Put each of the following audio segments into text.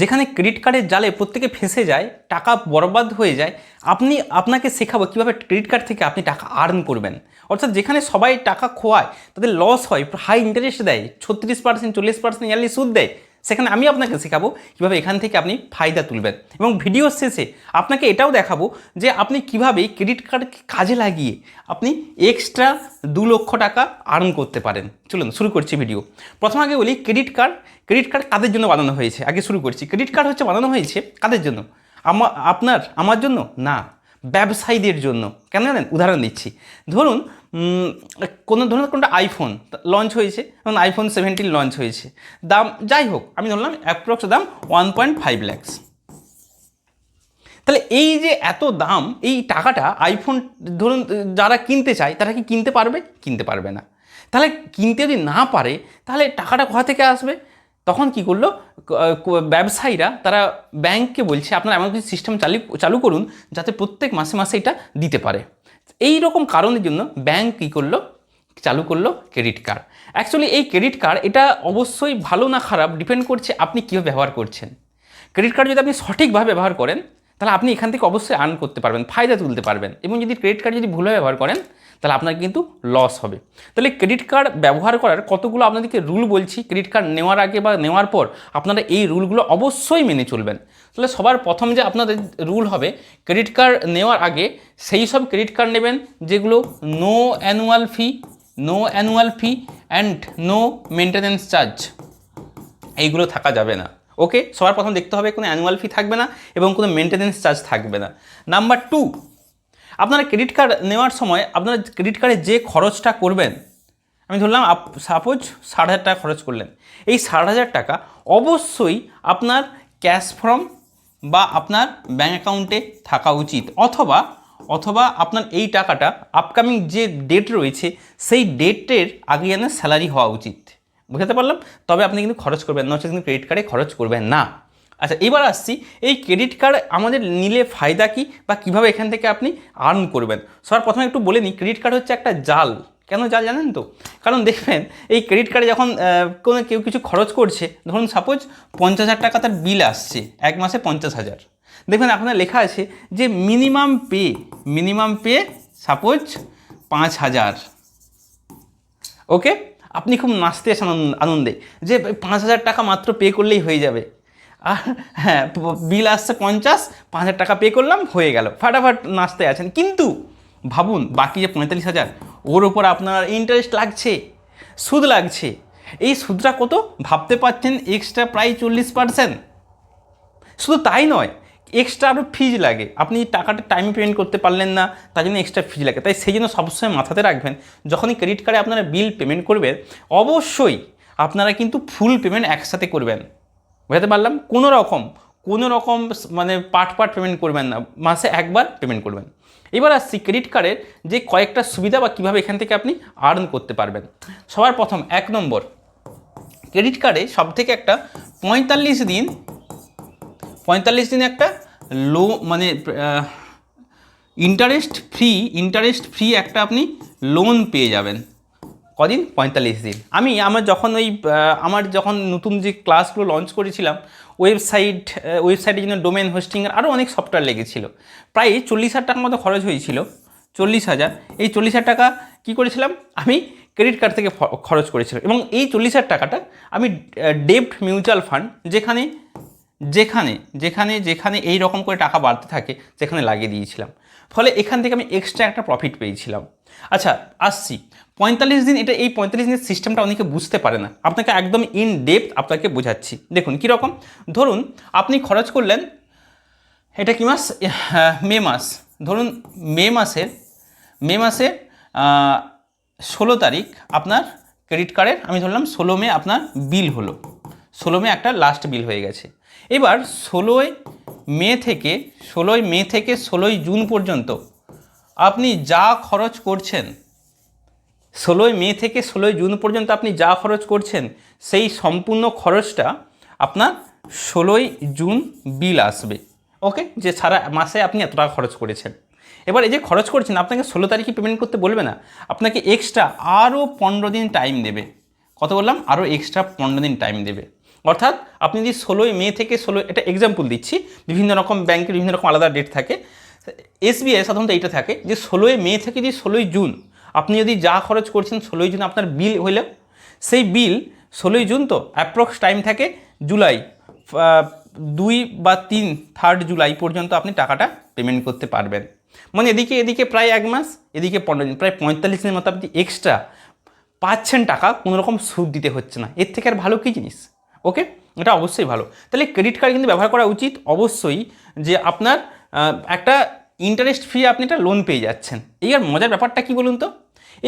যেখানে ক্রেডিট কার্ডের জালে প্রত্যেকে ফেঁসে যায়, টাকা বরবাদ হয়ে যায়। আপনাকে শেখাবো কীভাবে ক্রেডিট কার্ড থেকে আপনি টাকা আর্ন করবেন। অর্থাৎ যেখানে সবাই টাকা খোয়ায়, তাদের লস হয়, হাই ইন্টারেস্ট দেয়, 36%, 40% ইয়ারলি সুদ দেয়, সেখানে আমি আপনাকে শেখাবো কীভাবে এখান থেকে আপনি ফায়দা তুলবেন। এবং ভিডিও শেষে আপনাকে এটাও দেখাবো যে আপনি কীভাবে ক্রেডিট কার্ডকে কাজে লাগিয়ে আপনি এক্সট্রা 2 লক্ষ টাকা আর্ন করতে পারেন। চলুন শুরু করছি ভিডিও। প্রথম আগে বলি ক্রেডিট কার্ড কাদের জন্য বানানো হয়েছে। আগে শুরু করছি, ক্রেডিট কার্ড হচ্ছে বানানো হয়েছে কাদের জন্য? আমার জন্য না, ব্যবসায়ীদের জন্য। কেন জানেন? উদাহরণ দিচ্ছি। ধরুন কোনটা আইফোন লঞ্চ হয়েছে, যেমন iPhone 17 লঞ্চ হয়েছে, দাম যাই হোক আমি ধরলাম অ্যাপ্রক্স দাম 1.5 lakhs। তাহলে এই যে এত দাম, এই টাকাটা আইফোন ধরুন যারা কিনতে চায় তারা কি কিনতে পারবে? কিনতে পারবে না। তাহলে কিনতে যদি না পারে তাহলে টাকাটা কোথা থেকে আসবে? তখন কি করলো ব্যবসায়ীরা, তারা ব্যাংককে বলছে আপনারা এমন কিছু সিস্টেম চালু করুন যাতে প্রত্যেক মাসে মাসে এটা দিতে পারে। এই রকম কারণের জন্য ব্যাংক কী করলো? চালু করলো ক্রেডিট কার্ড। অ্যাকচুয়ালি এই ক্রেডিট কার্ড এটা অবশ্যই ভালো না খারাপ ডিপেন্ড করছে আপনি কীভাবে ব্যবহার করছেন। ক্রেডিট কার্ড যদি আপনি সঠিকভাবে ব্যবহার করেন তাহলে আপনি এখান থেকে অবশ্যই আর্ন করতে পারবেন, ফায়দা তুলতে পারবেন। এবং যদি ক্রেডিট কার্ড যদি ভুলভাবে ব্যবহার করেন তাহলে আপনার কিন্তু লস হবে। তাহলে ক্রেডিট কার্ড ব্যবহার করার কতগুলো আপনাদেরকে রুল বলছি। ক্রেডিট কার্ড নেওয়ার আগে বা নেওয়ার পর আপনারা এই রুলগুলো অবশ্যই মেনে চলবেন। তাহলে সবার প্রথম যে আপনাদের রুল হবে, ক্রেডিট কার্ড নেওয়ার আগে সেই সব ক্রেডিট কার্ড নেবেন যেগুলো no annual fee and no maintenance charge, এইগুলো থাকা যাবে না। ওকে, সবার প্রথম দেখতে হবে কোনো অ্যানুয়াল ফি থাকবে না এবং কোনো মেনটেন্যান্স চার্জ থাকবে না। নাম্বার 2, আপনারা ক্রেডিট কার্ড নেওয়ার সময় আপনারা ক্রেডিট কার্ডে যে খরচটা করবেন, আমি ধরলাম সাপোজ 60,000 টাকা খরচ করলেন, এই 60,000 টাকা অবশ্যই আপনার ক্যাশ ফ্রম বা আপনার ব্যাঙ্ক অ্যাকাউন্টে থাকা উচিত, অথবা আপনার এই টাকাটা আপকামিং যে ডেট রয়েছে সেই ডেটের আগে যেন স্যালারি হওয়া উচিত। বুঝতে পারলাম? তবে আপনি কিন্তু খরচ করবেন, নচেত কিন্তু ক্রেডিট কার্ডে খরচ করবেন না। আচ্ছা, এবার আসছি এই ক্রেডিট কার্ড আমাদের নিলে ফায়দা কী বা কীভাবে এখান থেকে আপনি আর্ন করবেন। সবার প্রথমে একটু বলে নিই, ক্রেডিট কার্ড হচ্ছে একটা জাল। কেন জাল জানেন তো? কারণ দেখবেন এই ক্রেডিট কার্ডে যখন কেউ কিছু খরচ করছে, ধরুন সাপোজ 50,000 টাকা তার বিল আসছে, এক মাসে 50,000, দেখবেন আপনার লেখা আছে যে মিনিমাম পে সাপোজ 5,000। ওকে, আপনি খুব নাচতে আছেন আনন্দে যে 5,000 টাকা মাত্র পে করলেই হয়ে যাবে। আর হ্যাঁ, বিল আসছে 50, 5,000 টাকা পে করলাম, হয়ে গেল, ফাটাফাট নাচতে আছেন। কিন্তু ভাবুন বাকি যে 45,000, ওর ওপর আপনার ইন্টারেস্ট লাগছে, সুদ লাগছে। এই সুদটা কত ভাবতে পারছেন? এক্সট্রা প্রায় 40%। শুধু তাই নয়, এক্সট্রা আরও ফিজ লাগে। আপনি টাকাটা টাইমে পেমেন্ট করতে পারলেন না, তার জন্য এক্সট্রা ফিজ লাগে। তাই সেই জন্য সবসময় মাথাতে রাখবেন, যখনই ক্রেডিট কার্ডে আপনারা বিল পেমেন্ট করবেন অবশ্যই আপনারা কিন্তু ফুল পেমেন্ট একসাথে করবেন। বুঝতে পারলাম? কোনো রকম মানে পার্ট পেমেন্ট করবেন না, মাসে একবার পেমেন্ট করবেন। এবার আসছি ক্রেডিট কার্ডের যে কয়েকটা সুবিধা বা কীভাবে এখান থেকে আপনি আর্ন করতে পারবেন। সবার প্রথম 1 নম্বর, ক্রেডিট কার্ডে সবথেকে একটা 45 দিন একটা মানে ইন্টারেস্ট ফ্রি একটা আপনি লোন পেয়ে যাবেন। কদিন? 45 দিন। আমার যখন নতুন যে ক্লাসগুলো লঞ্চ করেছিলাম, ওয়েবসাইটের জন্য ডোমেন হোস্টিংয়ের আরও অনেক সফটওয়্যার লেগেছিল, প্রায় 40,000 টাকার মতো খরচ হয়েছিল। 40,000, এই 40,000 টাকা কী করেছিলাম আমি? ক্রেডিট কার্ড থেকে খরচ করেছিলাম। এবং এই 40,000 টাকাটা আমি ডেব্ট মিউচুয়াল ফান্ড যেখানে এই রকম করে টাকা বাড়তে থাকে সেখানে লাগিয়ে দিয়েছিলাম। ফলে এখান থেকে আমি এক্সট্রা একটা প্রফিট পেয়েছিলাম। আচ্ছা, আসছি 45 দিন। এই 45 দিনের সিস্টেমটা অনেকে বুঝতে পারে না, আপনাকে একদম ইন ডেপথ আপনাকে বোঝাচ্ছি। দেখুন কীরকম। ধরুন আপনি খরচ করলেন, এটা কি মাস? মে মাস। ধরুন মে মাসের 16 তারিখ আপনার ক্রেডিট কার্ডের, আমি ধরলাম 16 মে আপনার বিল হলো, 16 মে একটা লাস্ট বিল হয়ে গেছে। এবার 16 মে থেকে 16 জুন পর্যন্ত আপনি যা খরচ করছেন, 16 মে থেকে 16 জুন পর্যন্ত আপনি যা খরচ করছেন সেই সম্পূর্ণ খরচটা আপনার 16 জুন বিল আসবে। ওকে, যে সারা মাসে আপনি এত টাকা খরচ করেছেন। এবার এই যে খরচ করছেন, আপনাকে 16 তারিখে পেমেন্ট করতে বলবে না, আপনাকে এক্সট্রা আরও 15 দিন টাইম দেবে। কত বললাম? আরও এক্সট্রা 15 দিন টাইম দেবে। অর্থাৎ আপনি যদি 16 মে থেকে এটা এক্সাম্পল দিচ্ছি, বিভিন্ন রকম ব্যাংকের বিভিন্ন রকম আলাদা ডেট থাকে। এসবিআই সাধারণত এইটা থাকে যে 16 মে থেকে যদি 16 জুন আপনি যদি যা খরচ করছেন 16 জুন আপনার বিল হইল, সেই বিল 16 জুন তো অ্যাপ্রক্স টাইম থাকে জুলাই 2 বা 3 জুলাই পর্যন্ত আপনি টাকাটা পেমেন্ট করতে পারবেন। মানে এদিকে প্রায় 1 মাস, এদিকে 15 দিন, প্রায় 45 দিনের মতো আপনি এক্সট্রা পাচ্ছেন টাকা, কোনো রকম সুদ দিতে হচ্ছে না। এর থেকে আর ভালো কী জিনিস? ওকে, এটা অবশ্যই ভালো। তাহলে ক্রেডিট কার্ড কিন্তু ব্যবহার করা উচিত অবশ্যই, যে আপনার একটা ইন্টারেস্ট ফ্রি আপনি একটা লোন পেয়ে যাচ্ছেন। এই আর মজার ব্যাপারটা কী বলুন তো,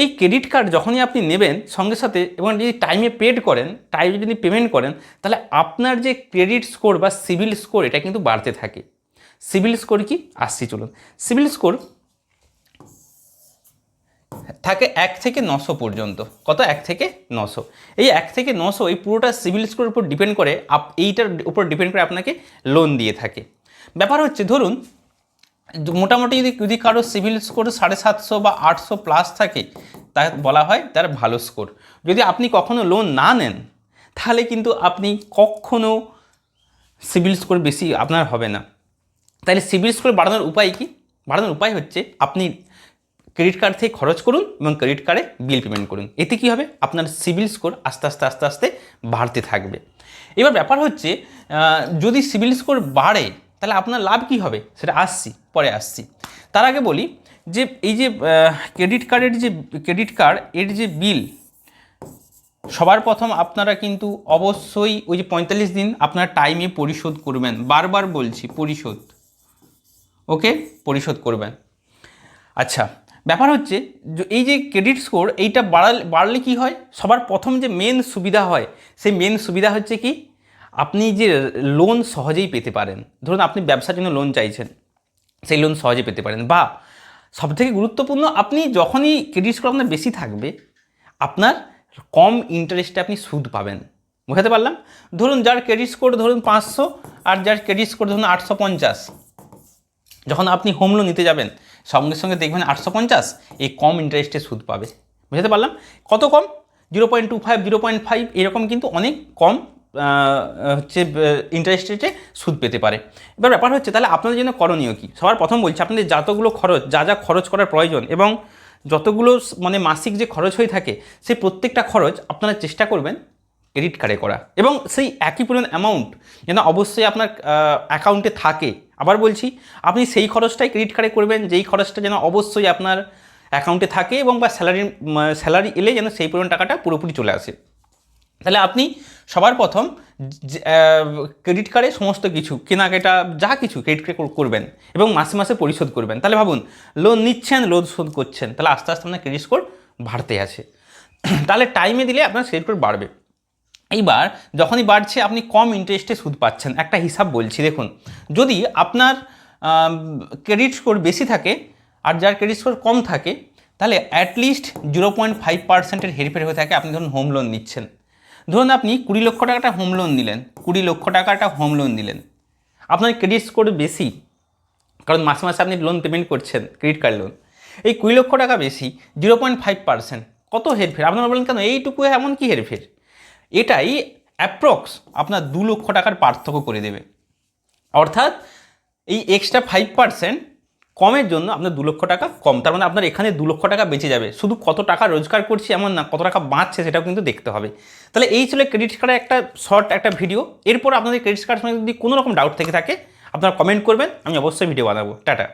এই ক্রেডিট কার্ড যখনই আপনি নেবেন সঙ্গে সাথে এবং যদি টাইমে পেড করেন, টাইমে যদি পেমেন্ট করেন, তাহলে আপনার যে ক্রেডিট স্কোর বা সিবিল স্কোর এটা কিন্তু বাড়তে থাকে। সিবিল স্কোর কি আসছি চলুন। সিবিল স্কোর থাকে 1 থেকে 900 পর্যন্ত। কত? 1 থেকে 900। এই 1 থেকে 900 এই পুরোটা সিবিল স্কোরের উপর ডিপেন্ড করে, এইটার উপর ডিপেন্ড করে আপনাকে লোন দিয়ে থাকে। ব্যাপার হচ্ছে ধরুন মোটামুটি যদি কারো সিবিল স্কোর 750 বা 800 প্লাস থাকে, তা বলা হয় তার ভালো স্কোর। যদি আপনি কখনো লোন না নেন তাহলে কিন্তু আপনি কখনো সিবিল স্কোর বেশি আপনার হবে না। তাহলে সিবিল স্কোর বাড়ানোর উপায় কি? বাড়ানোর উপায় হচ্ছে আপনি ক্রেডিট কার্ড থেকে খরচ করুন এবং ক্রেডিট কার্ডে বিল পেমেন্ট করুন। এতে কী হবে? আপনার সিবিল স্কোর আস্তে আস্তে বাড়তে থাকবে। এবার ব্যাপার হচ্ছে যদি সিবিল স্কোর বাড়ে তাহলে আপনার লাভ কী হবে সেটা পরে আসছি। তার আগে বলি যে এই যে ক্রেডিট কার্ড এর যে বিল, সবার প্রথম আপনারা কিন্তু অবশ্যই ওই যে 45 দিন আপনার টাইমে পরিশোধ করবেন। বারবার বলছি পরিশোধ, ওকে, পরিশোধ করবেন। আচ্ছা, ব্যাপার হচ্ছে এই যে ক্রেডিট স্কোর এইটা বাড়লে কি হয়, সবার প্রথম যে মেন সুবিধা হয়, সেই মেন সুবিধা হচ্ছে কি, আপনি যে লোন সহজেই পেতে পারেন। ধরুন আপনি ব্যবসার জন্য লোন চাইছেন, সেই লোন সহজে পেতে পারেন। বা সবথেকে গুরুত্বপূর্ণ, আপনি যখনই ক্রেডিট স্কোর আপনার বেশি থাকবে, আপনার কম ইন্টারেস্টে আপনি সুদ পাবেন। বোঝাতে পারলাম? ধরুন যার ক্রেডিট স্কোর ধরুন 500 আর যার ক্রেডিট স্কোর ধরুন 850, যখন আপনি হোম লোন নিতে যাবেন সঙ্গে সঙ্গে দেখবেন 850 এই কম ইন্টারেস্টে সুদ পাবে। বুঝতে পারলাম? কত কম? 0.25, 0.5 এরকম কিন্তু অনেক কম হচ্ছে ইন্টারেস্ট রেটে সুদ পেতে পারে। এবার ব্যাপার হচ্ছে তাহলে আপনাদের জন্য করণীয় কী? সবার প্রথম বলছি, আপনাদের যতগুলো খরচ, যা খরচ করার প্রয়োজন এবং যতগুলো মানে মাসিক যে খরচ হয়ে থাকে, সেই প্রত্যেকটা খরচ আপনারা চেষ্টা করবেন ক্রেডিট কার্ডে করা, এবং সেই একই পরিমাণ অ্যামাউন্ট যেন অবশ্যই আপনার অ্যাকাউন্টে থাকে। আবার বলছি, আপনি সেই খরচটাই ক্রেডিট কার্ডে করবেন যেই খরচটা যেন অবশ্যই আপনার অ্যাকাউন্টে থাকে, এবং বা স্যালারি এলে যেন সেই পরিমাণ টাকাটা পুরোপুরি চলে আসে। তাহলে আপনি সবার প্রথম ক্রেডিট কার্ডে সমস্ত কিছু কেনাকাটা যা কিছু ক্রেডিট কার্ডে করবেন এবং মাসে মাসে পরিশোধ করবেন। তাহলে ভাবুন, লোন নিচ্ছেন, লোন শোধ করছেন, তাহলে আস্তে আস্তে আপনার ক্রেডিট স্কোর বাড়তে আছে। তাহলে টাইমে দিলে আপনার ক্রেডিট স্কোর বাড়বে। এইবার যখনই বাড়ছে আপনি কম ইন্টারেস্টে সুদ পাচ্ছেন। একটা হিসাব বলছি, দেখুন, যদি আপনার ক্রেডিট স্কোর বেশি থাকে আর যার ক্রেডিট স্কোর কম থাকে, তাহলে অ্যাটলিস্ট 0.5%-এর হেরফের হয়ে থাকে। আপনি ধরুন হোম লোন নিচ্ছেন, ধরুন আপনি 20 লক্ষ টাকাটা হোম লোন নিলেন, 20 লক্ষ টাকাটা হোম লোন নিলেন, আপনার ক্রেডিট স্কোর বেশি, কারণ মাসে মাসে আপনি লোন পেমেন্ট করছেন, ক্রেডিট কার্ড লোন, এই 20 লক্ষ টাকা বেশি, 0.5%, কত হেরফের? আপনারা বলেন কেন এইটুকু এমন কি হেরফের? এটাই অ্যাপ্রক্স আপনার 2 লক্ষ টাকার পার্থক্য করে দেবে। অর্থাৎ এই এক্সট্রা 5% কমের জন্য আপনার 2 লক্ষ টাকা কম, তার মানে আপনার এখানে 2 লক্ষ টাকা বেঁচে যাবে। শুধু কত টাকা রোজগার করছি এমন না, কত টাকা বাঁচছে সেটাও কিন্তু দেখতে হবে। তাহলে এই ছিল ক্রেডিট কার্ডের একটা শর্ট একটা ভিডিও। এরপর আপনাদের ক্রেডিট কার্ড সম্বন্ধে যদি কোনো রকম ডাউট থেকে থাকে আপনারা কমেন্ট করবেন, আমি অবশ্যই ভিডিও বানাবো। টাটা।